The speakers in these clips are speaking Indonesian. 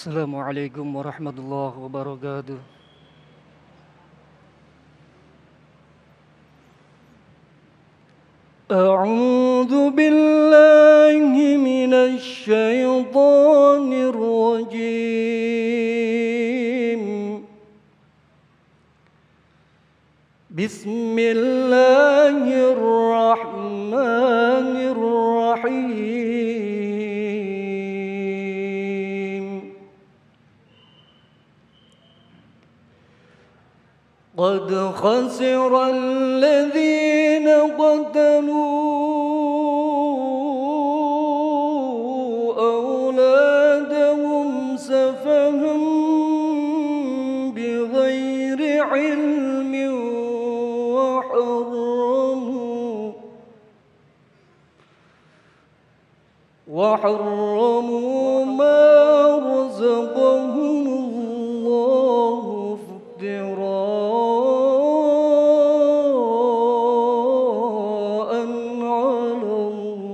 Assalamualaikum warahmatullahi wabarakatuh. أعوذ بالله من الشيطان الرجيم. بسم الله الرحمن الرحيم. قد خسر الذين قتلوا أولادهم سفها بغير علم وحرموا ما رزقهم الله افتراء على الله.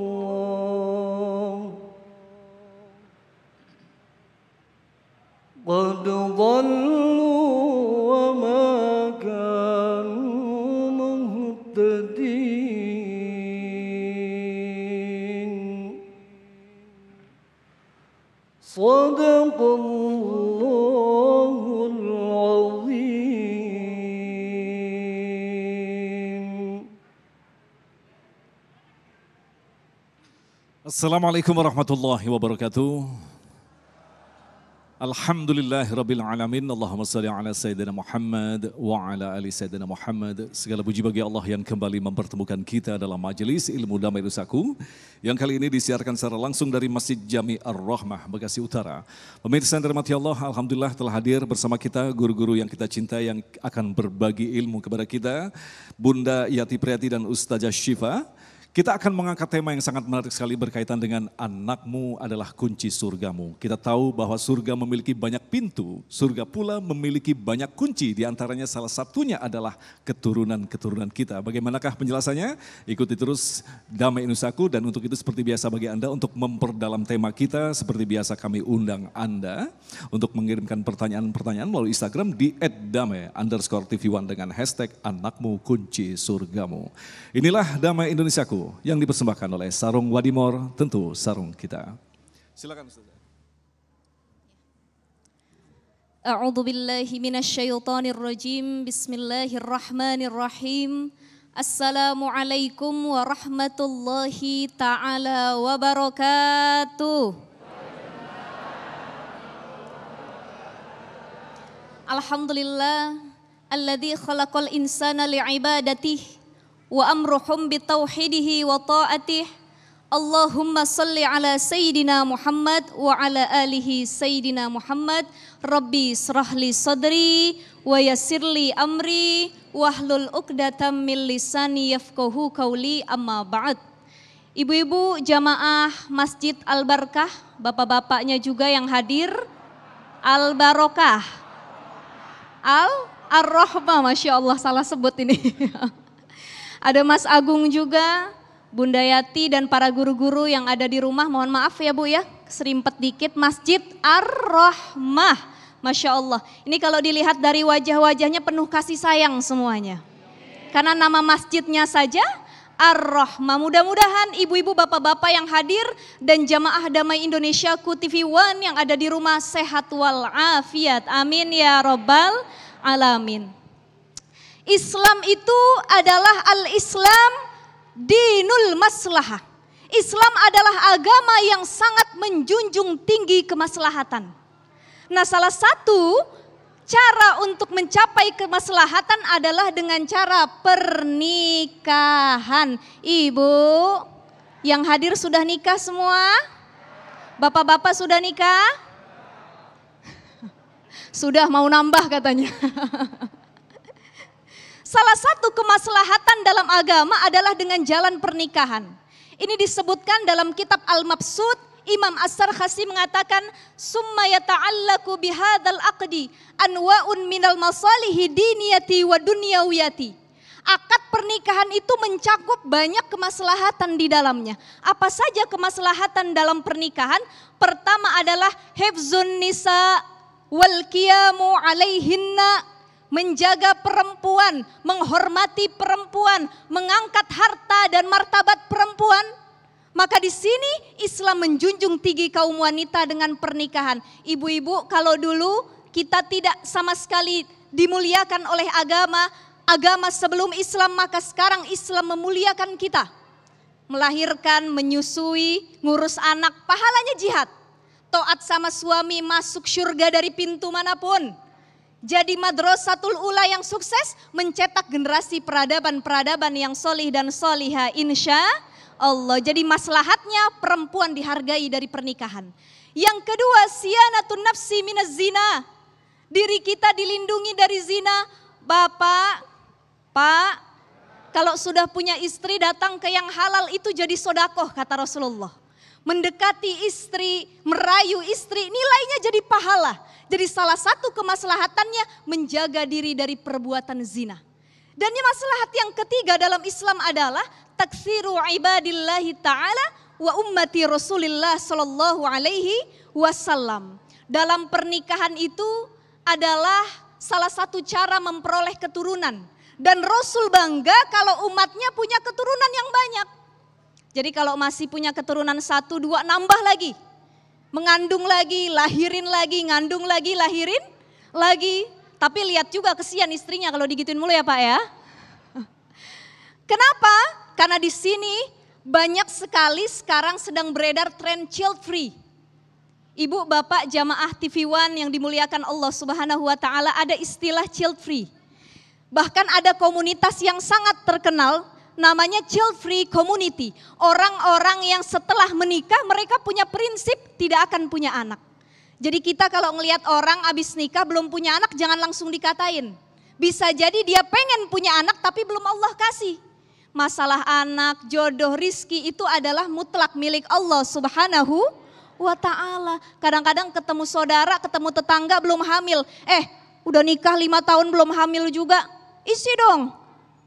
قد ضلوا وما كانوا مهتدين. صدق الله العظيم. Assalamualaikum warahmatullahi wabarakatuh. Alhamdulillahirabbil alamin. Allahumma shalli ala sayyidina Muhammad wa ala ali sayyidina Muhammad. Segala puji bagi Allah yang kembali mempertemukan kita dalam majelis ilmu damai nusaku yang kali ini disiarkan secara langsung dari Masjid Jami Ar-Rahmah Bekasi Utara. Pemirsa yang dirahmati Allah, alhamdulillah telah hadir bersama kita guru-guru yang kita cintai yang akan berbagi ilmu kepada kita, Bunda Yati Priyati dan Ustazah Syifa. Kita akan mengangkat tema yang sangat menarik sekali berkaitan dengan anakmu adalah kunci surgamu. Kita tahu bahwa surga memiliki banyak pintu, surga pula memiliki banyak kunci. Di antaranya salah satunya adalah keturunan-keturunan kita. Bagaimanakah penjelasannya? Ikuti terus Damai Nusaku, dan untuk itu seperti biasa bagi Anda untuk memperdalam tema kita, seperti biasa kami undang Anda untuk mengirimkan pertanyaan-pertanyaan melalui Instagram di @damai_tv1 dengan hashtag anakmu kunci surgamu. Inilah Damai Indonesiaku yang dipersembahkan oleh Sarung Wadimor, tentu sarung kita. Silakan Ustaz. A'udzu billahi minasyaitonir rajim. Bismillahirrahmanirrahim. Assalamualaikum warahmatullahi taala wabarakatuh. Alhamdulillah alladzi khalaqal insana li'ibadatihi wa amruhum bitauhidihi wa ta'atih. Allahumma salli ala Sayyidina Muhammad wa ala alihi Sayyidina Muhammad. Rabbi srahli sadri wa yassirli amri wahlul uqdatam min lisani yafqahu qawli, amma ba'd. Ibu-ibu jamaah Masjid Al-Barkah, bapak-bapaknya juga yang hadir, Al-Barokah, Ar-Rahmah, Masya Allah salah sebut ini. Ada Mas Agung juga, Bunda Yati dan para guru-guru yang ada di rumah, mohon maaf ya Bu ya, serimpet dikit. Masjid Ar-Rahmah, Masya Allah. Ini kalau dilihat dari wajah-wajahnya penuh kasih sayang semuanya. Karena nama masjidnya saja Ar-Rahmah. Mudah-mudahan ibu-ibu bapak-bapak yang hadir dan jamaah Damai Indonesia TV One yang ada di rumah sehat walafiat. Amin ya Rabbal Alamin. Islam itu adalah al-Islam dinul maslahah. Islam adalah agama yang sangat menjunjung tinggi kemaslahatan. Nah, salah satu cara untuk mencapai kemaslahatan adalah dengan cara pernikahan. Ibu yang hadir sudah nikah semua? Bapak-bapak sudah nikah? Sudah, mau nambah katanya. Salah satu kemaslahatan dalam agama adalah dengan jalan pernikahan. Ini disebutkan dalam kitab Al-Mabsut, Imam As-Sarkhasi mengatakan, "Summa yata'allaku bihadzal aqdi anwa'un minal masalihi diniyati wa dunyawiyati." Akad pernikahan itu mencakup banyak kemaslahatan di dalamnya. Apa saja kemaslahatan dalam pernikahan? Pertama adalah hifzun nisa wal qiyamu alaihinna, menjaga perempuan, menghormati perempuan, mengangkat harta dan martabat perempuan. Maka di sini Islam menjunjung tinggi kaum wanita dengan pernikahan. Ibu-ibu, kalau dulu kita tidak sama sekali dimuliakan oleh agama sebelum Islam, maka sekarang Islam memuliakan kita. Melahirkan, menyusui, ngurus anak, pahalanya jihad. Taat sama suami, masuk surga dari pintu manapun. Jadi madrasatul ula yang sukses mencetak generasi peradaban-peradaban yang solih dan solihah insya Allah. Jadi maslahatnya perempuan dihargai dari pernikahan. Yang kedua, siyanatun nafsi minaz zina. Diri kita dilindungi dari zina. Bapak, Pak, kalau sudah punya istri datang ke yang halal itu jadi sodakoh kata Rasulullah. Mendekati istri, merayu istri, nilainya jadi pahala. Jadi salah satu kemaslahatannya menjaga diri dari perbuatan zina. Dan maslahat yang ketiga dalam Islam adalah taksiru ibadillahi ta'ala wa ummati Rasulillah sallallahu alaihi wasallam. Dalam pernikahan itu adalah salah satu cara memperoleh keturunan. Dan Rasul bangga kalau umatnya punya keturunan yang banyak. Jadi kalau masih punya keturunan 1, 2, nambah lagi. Mengandung lagi, lahirin lagi, ngandung lagi, lahirin lagi. Tapi lihat juga kesian istrinya kalau digituin mulu ya Pak ya. Kenapa? Karena di sini banyak sekali sekarang sedang beredar tren child free. Ibu, bapak, jamaah TV One yang dimuliakan Allah Subhanahu wa taala, ada istilah child free. Bahkan ada komunitas yang sangat terkenal namanya child free community. Orang-orang yang setelah menikah mereka punya prinsip tidak akan punya anak. Jadi kita kalau ngelihat orang abis nikah belum punya anak jangan langsung dikatain. Bisa jadi dia pengen punya anak tapi belum Allah kasih. Masalah anak, jodoh, rizki itu adalah mutlak milik Allah Subhanahu wa ta'ala. Kadang-kadang ketemu saudara, ketemu tetangga belum hamil. Udah nikah 5 tahun belum hamil juga. Isi dong.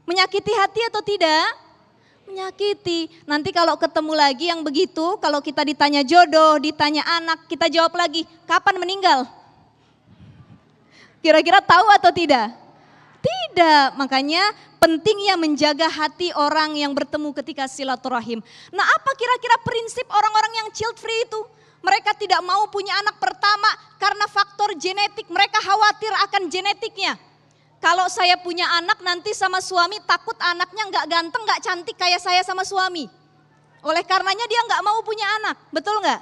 Menyakiti hati atau tidak? Menyakiti. Nanti kalau ketemu lagi yang begitu, kalau kita ditanya jodoh, ditanya anak, kita jawab lagi, kapan meninggal? Kira-kira tahu atau tidak? Tidak. Makanya pentingnya menjaga hati orang yang bertemu ketika silaturahim. Nah, apa kira-kira prinsip orang-orang yang child free itu? Mereka tidak mau punya anak pertama karena faktor genetik. Mereka khawatir akan genetiknya. Kalau saya punya anak nanti sama suami takut anaknya nggak ganteng, nggak cantik kayak saya sama suami. Oleh karenanya dia nggak mau punya anak, betul nggak?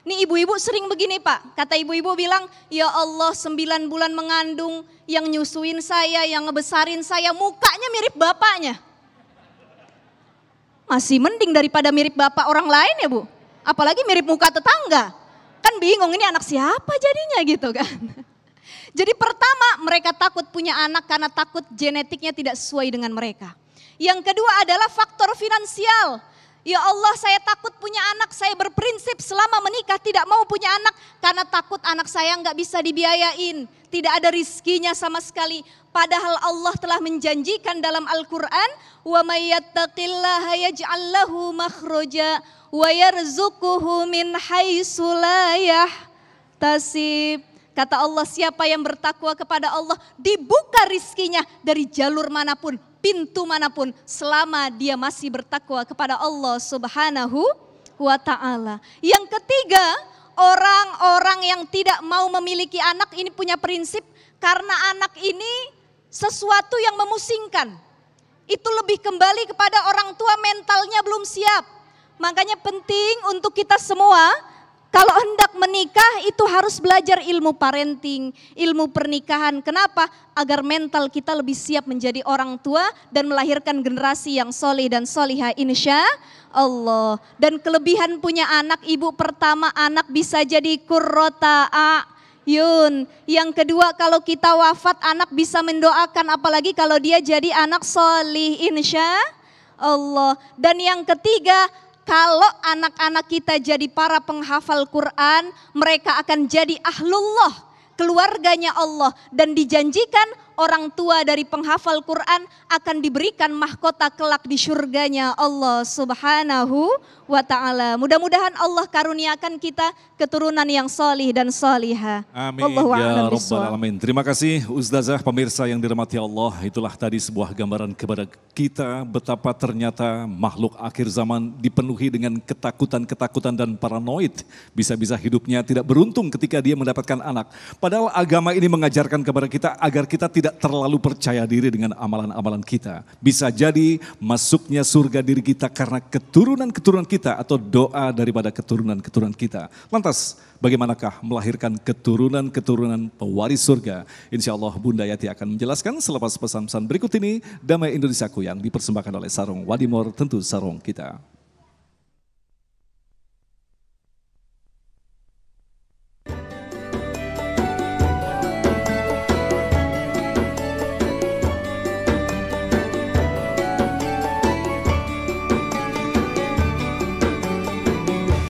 Nih ibu-ibu sering begini Pak, kata ibu-ibu bilang, ya Allah 9 bulan mengandung, yang nyusuin saya, yang ngebesarin saya, mukanya mirip bapaknya. Masih mending daripada mirip bapak orang lain ya Bu, apalagi mirip muka tetangga. Kan bingung ini anak siapa jadinya gitu kan. Jadi pertama mereka takut punya anak karena takut genetiknya tidak sesuai dengan mereka. Yang kedua adalah faktor finansial. Ya Allah saya takut punya anak, saya berprinsip selama menikah tidak mau punya anak. Karena takut anak saya nggak bisa dibiayain, tidak ada rizkinya sama sekali. Padahal Allah telah menjanjikan dalam Al-Quran, وَمَن يَتَّقِ اللَّهَ يَجْعَل لَّهُ مَخْرَجًا وَيَرْزُقْهُ مِنْ حَيْثُ لَا يَحْتَسِبُ. Kata Allah, siapa yang bertakwa kepada Allah dibuka rizkinya dari jalur manapun, pintu manapun, selama dia masih bertakwa kepada Allah Subhanahu wa ta'ala. Yang ketiga, orang-orang yang tidak mau memiliki anak ini punya prinsip karena anak ini sesuatu yang memusingkan. Itu lebih kembali kepada orang tua, mentalnya belum siap. Makanya penting untuk kita semua kalau hendak menikah itu harus belajar ilmu parenting, ilmu pernikahan. Kenapa? Agar mental kita lebih siap menjadi orang tua dan melahirkan generasi yang soleh dan solihah insya Allah. Dan kelebihan punya anak, ibu pertama anak bisa jadi qurrata a'yun. Yang kedua kalau kita wafat anak bisa mendoakan, apalagi kalau dia jadi anak solih insya Allah. Dan yang ketiga, kalau anak-anak kita jadi para penghafal Quran, mereka akan jadi ahlullah, keluarganya Allah. Dan dijanjikan orang tua dari penghafal Quran akan diberikan mahkota kelak di surganya Allah Subhanahu wa ta'ala. Mudah-mudahan Allah karuniakan kita keturunan yang solih dan solihah. Amin Wallahu ya a'lam Rabbal bishawab. Alamin. Terima kasih Ustazah, pemirsa yang dirahmati Allah. Itulah tadi sebuah gambaran kepada kita betapa ternyata makhluk akhir zaman dipenuhi dengan ketakutan-ketakutan dan paranoid. Bisa-bisa hidupnya tidak beruntung ketika dia mendapatkan anak. Padahal agama ini mengajarkan kepada kita agar kita tidak terlalu percaya diri dengan amalan-amalan kita. Bisa jadi masuknya surga diri kita karena keturunan-keturunan kita atau doa daripada keturunan-keturunan kita. Lantas bagaimanakah melahirkan keturunan-keturunan pewaris surga? Insya Allah Bunda Yati akan menjelaskan selepas pesan-pesan berikut ini. Damai Indonesiaku yang dipersembahkan oleh Sarung Wadimor, tentu sarung kita.